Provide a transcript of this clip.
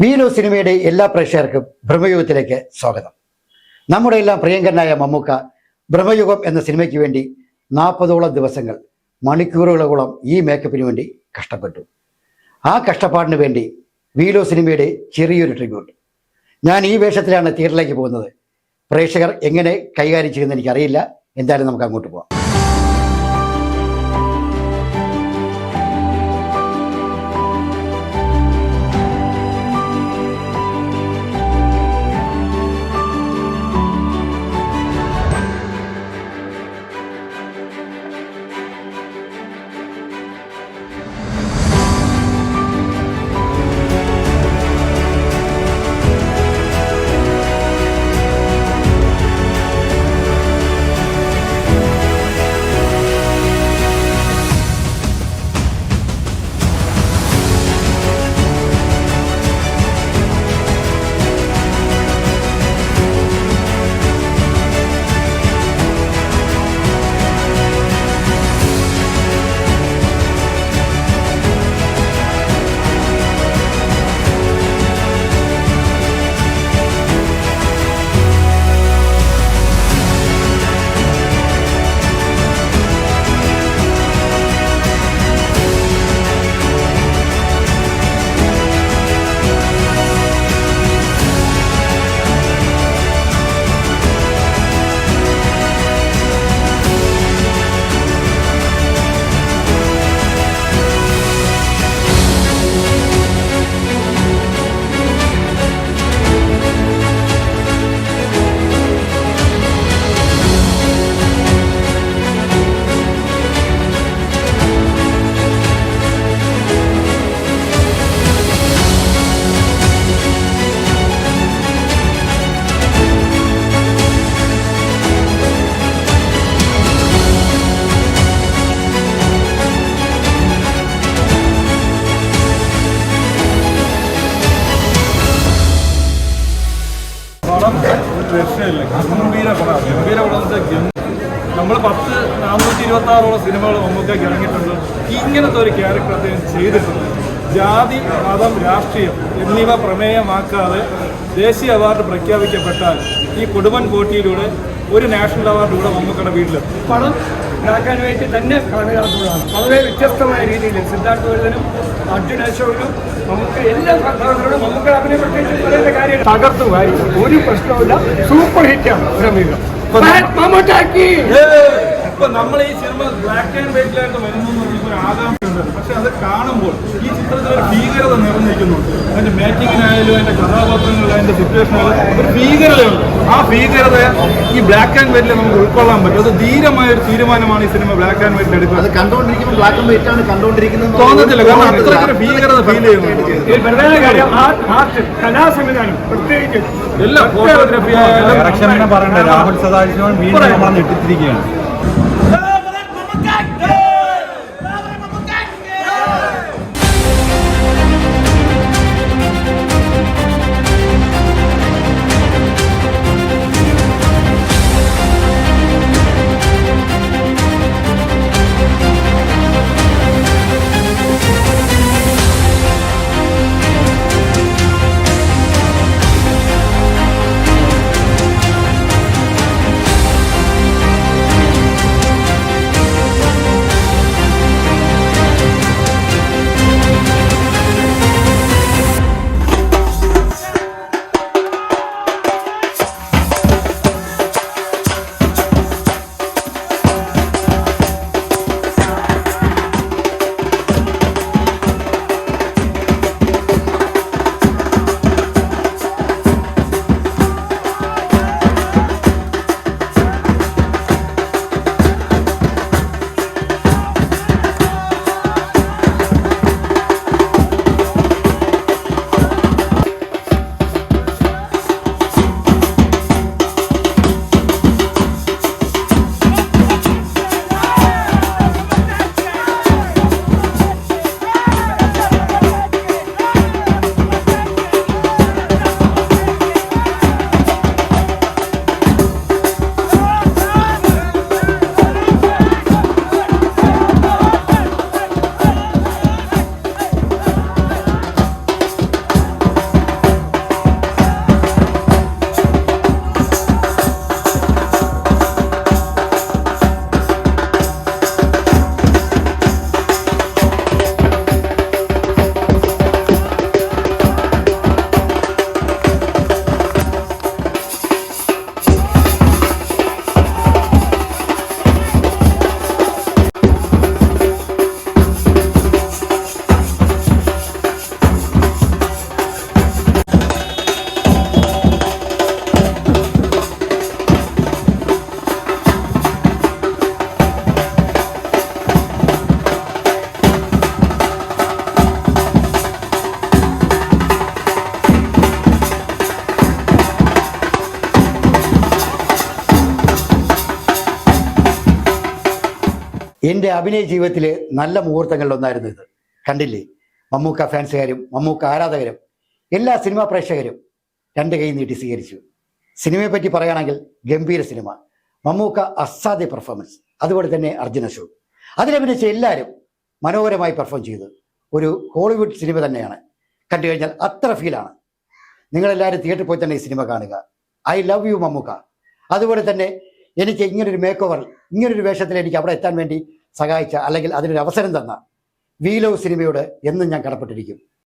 വീലോ സിനിമയുടെ എല്ലാ പ്രേക്ഷകർക്കും ബ്രഹ്മയുഗത്തിലേക്ക് സ്വാഗതം. നമ്മുടെ എല്ലാം പ്രിയങ്കരനായ മമ്മൂക്ക ബ്രഹ്മയുഗം എന്ന സിനിമയ്ക്ക് വേണ്ടി 40ഓളം ദിവസങ്ങൾ മണിക്കൂറുകളോളം ഈ മേക്കപ്പിന് വേണ്ടി കഷ്ടപ്പെട്ടു. ആ കഷ്ടപ്പാടിന് വേണ്ടി വീലോ സിനിമയുടെ ചെറിയൊരു ട്രിബ്യൂട്ട്. ഞാൻ ഈ വേഷത്തിലാണ് തിയേറ്ററിലേക്ക് പോകുന്നത്. പ്രേക്ഷകർ എങ്ങനെ കൈകാര്യം ചെയ്യുമെന്ന് എനിക്കറിയില്ല. എന്തായാലും നമുക്ക് അങ്ങോട്ട് പോകാം. രക്ഷയില്ല. ഗംഭീര പടം. നമ്മൾ 426ഓളം സിനിമകൾ മമ്മൂക്കയ്ക്ക് ഇറങ്ങിയിട്ടുണ്ട്. ഇങ്ങനത്തെ ഒരു ക്യാരക്ടർ അദ്ദേഹം ചെയ്തിട്ടുണ്ട്. ജാതി, മതം, രാഷ്ട്രീയം എന്നിവ പ്രമേയമാക്കാതെ ദേശീയ അവാർഡ് പ്രഖ്യാപിക്കപ്പെട്ടാൽ ഈ കൊടുമൺ പോറ്റിയിലൂടെ ഒരു നാഷണൽ അവാർഡ് കൂടെ മമ്മൂക്കയുടെ വീട്ടിലെത്തും. പണം ഉണ്ടാക്കാൻ വേണ്ടി തന്നെ കാണുകയാണ്. വളരെ വ്യത്യസ്തമായ രീതിയിൽ സിദ്ധാർത്ഥ വിരുദ്ധനും അർജുൻ അശോകനും നമുക്ക് എല്ലാ കഥാപാത്രങ്ങളും നമുക്ക് അതിനെ പ്രത്യേകിച്ച് പറയുന്ന കാര്യം തകർത്തു വാരി. ഒരു പ്രശ്നവുമില്ല. സൂപ്പർ ഹിറ്റാണ് ബ്രഹ്മയുഗം. ഇപ്പൊ നമ്മൾ ഈ സിനിമ ബ്ലാക്ക് ആൻഡ് വൈറ്റിലായിട്ട് വരുന്നു ഒരു ആകാംക്ഷയുണ്ട്. പക്ഷെ അത് കാണുമ്പോൾ ഈ ചിത്രത്തിൽ ഒരു ഭീകരത നിറഞ്ഞിരിക്കുന്നുണ്ട്. അതിന്റെ മേക്കിങ്ങിനായാലും അതിന്റെ കഥാപാത്രങ്ങളിലും അതിന്റെ സിറ്റുവേഷനായാലും ഒരു ഭീകരതയുണ്ട്. ആ ഭീകരതയെ ഈ ബ്ലാക്ക് ആൻഡ് വൈറ്റിൽ നമുക്ക് ഉൾക്കൊള്ളാൻ പറ്റും. അത് ധീരമായ ഒരു തീരുമാനമാണ് ഈ സിനിമ ബ്ലാക്ക് ആൻഡ് വൈറ്റിൽ എടുക്കുന്നത്. അത് കണ്ടുകൊണ്ടിരിക്കുമ്പോൾ ബ്ലാക്ക് ആൻഡ് വൈറ്റ് ആണ് കണ്ടുകൊണ്ടിരിക്കുന്നത് തോന്നത്തില്ല. കാരണം അത്രയ്ക്കൊരു ഭീകരത ഫീൽ ചെയ്യുന്നുണ്ട്. പ്രധാന കാര്യം കലാസംവിധാനം, പ്രത്യേകിച്ച് എല്ലാ ഫോട്ടോഗ്രാഫി ഡയറക്ഷൻ പറയണ്ടേ. രാഹുൽ സദാശിവൻ വീണ്ടും നമ്മളെ നെട്ടിത്തിരിക്കുകയാണ്. എൻ്റെ അഭിനയ ജീവിതത്തിലെ നല്ല മുഹൂർത്തങ്ങളിലൊന്നായിരുന്നു ഇത്. കണ്ടില്ലേ, മമ്മൂക്ക ഫാൻസുകാരും മമ്മൂക്ക ആരാധകരും എല്ലാ സിനിമാ പ്രേക്ഷകരും രണ്ട് കൈ നീട്ടി സ്വീകരിച്ചു. സിനിമയെ പറ്റി പറയുകയാണെങ്കിൽ ഗംഭീര സിനിമ, മമ്മൂക്ക അസാധ്യ പെർഫോമൻസ്, അതുപോലെ തന്നെ അർജുന അശോക്, അതിലഭിനയിച്ച എല്ലാവരും മനോഹരമായി പെർഫോം ചെയ്തു. ഒരു ഹോളിവുഡ് സിനിമ തന്നെയാണ്. കണ്ടു കഴിഞ്ഞാൽ അത്ര ഫീലാണ്. നിങ്ങളെല്ലാവരും തിയേറ്ററിൽ പോയി തന്നെ ഈ സിനിമ കാണുക. I love you Mammookka. അതുപോലെ തന്നെ എനിക്ക് ഇങ്ങനൊരു മേക്ക് ഓവർ, ഇങ്ങനൊരു വേഷത്തിൽ എനിക്ക് അവിടെ എത്താൻ വേണ്ടി സഹായിച്ച അല്ലെങ്കിൽ അതിനൊരു അവസരം തന്ന വി ലവ് സിനിമയോട് എന്നും ഞാൻ കടപ്പെട്ടിരിക്കും.